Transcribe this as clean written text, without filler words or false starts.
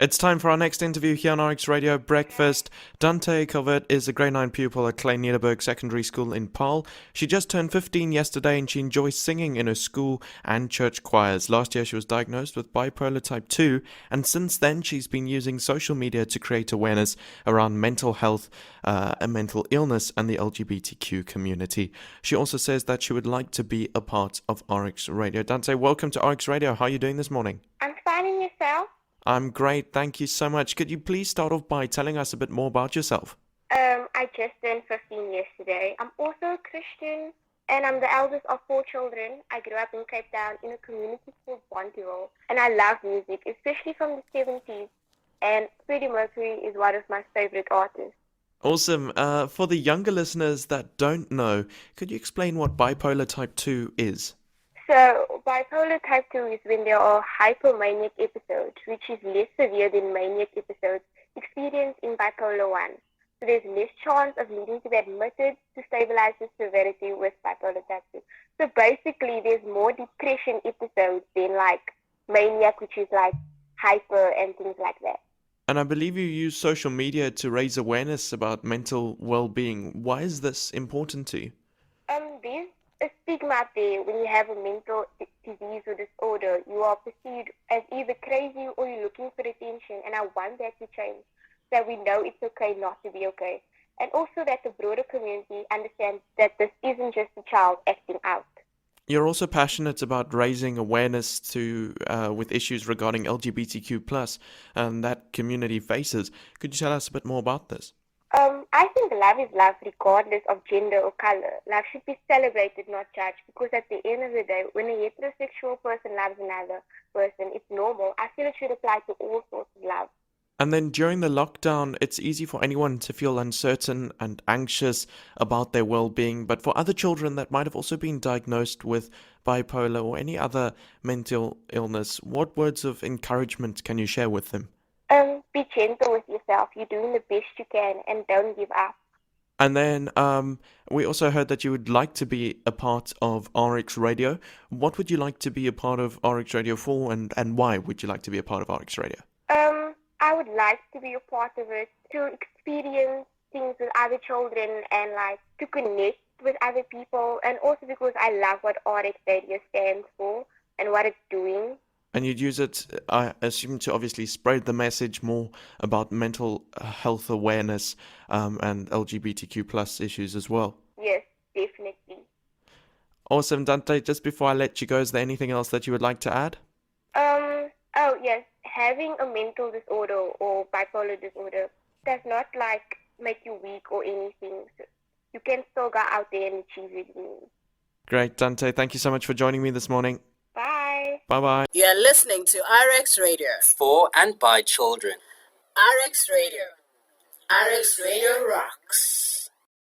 It's time for our next interview here on RX Radio Breakfast. Dante Covert is a grade 9 pupil at Klein Nederburg Secondary School in Paarl. She just turned 15 yesterday and she enjoys singing in her school and church choirs. Last year she was diagnosed with bipolar type 2, and since then she's been using social media to create awareness around mental health and mental illness and the LGBTQ community. She also says that she would like to be a part of RX Radio. Dante, welcome to RX Radio. How are you doing this morning? I'm fine, and yourself? I'm great, thank you so much. Could you please start off by telling us a bit more about yourself? I just turned 15 yesterday. I'm also a Christian, and I'm the eldest of 4 children. I grew up in Cape Town in a community called Dante, and I love music, especially from the 70s, and Freddie Mercury is one of my favorite artists. Awesome. For the younger listeners that don't know, could you explain what bipolar type 2 is? So, bipolar type 2 is when there are hypomanic episodes, which is less severe than maniac episodes experienced in bipolar 1. So there's less chance of needing to be admitted to stabilize the severity with bipolar type 2. So basically, there's more depression episodes than like maniac, which is like hyper and things like that. And I believe you use social media to raise awareness about mental well-being. Why is this important to you? There's a stigma out there when you have a mental disease or disorder. You are perceived as either crazy or you're looking for attention, and I want that to change. That we know it's okay not to be okay. And also that the broader community understands that this isn't just a child acting out. You're also passionate about raising awareness to with issues regarding LGBTQ plus and that community faces. Could you tell us a bit more about this? I think love is love regardless of gender or color. Love should be celebrated, not judged, because at the end of the day, when a heterosexual person loves another person, it's normal. I feel it should apply to all sorts of love. And then during the lockdown, it's easy for anyone to feel uncertain and anxious about their well-being. But for other children that might have also been diagnosed with bipolar or any other mental illness, what words of encouragement can you share with them? Be gentle with yourself. You're doing the best you can, and don't give up. And then we also heard that you would like to be a part of RX Radio. What would you like to be a part of RX Radio for, and why would you like to be a part of RX Radio? I would like to be a part of it, to experience things with other children and like to connect with other people, and also because I love what RX Radio stands for and what it's doing. And you'd use it, I assume, to obviously spread the message more about mental health awareness and LGBTQ plus issues as well. Yes, definitely. Awesome, Dante. Just before I let you go, is there anything else that you would like to add? Oh yes, having a mental disorder or bipolar disorder does not like make you weak or anything. So you can still go out there and achieve your dreams. Great, Dante. Thank you so much for joining me this morning. Bye. Bye-bye. You are listening to RX Radio For and by children. RX Radio. RX Radio rocks.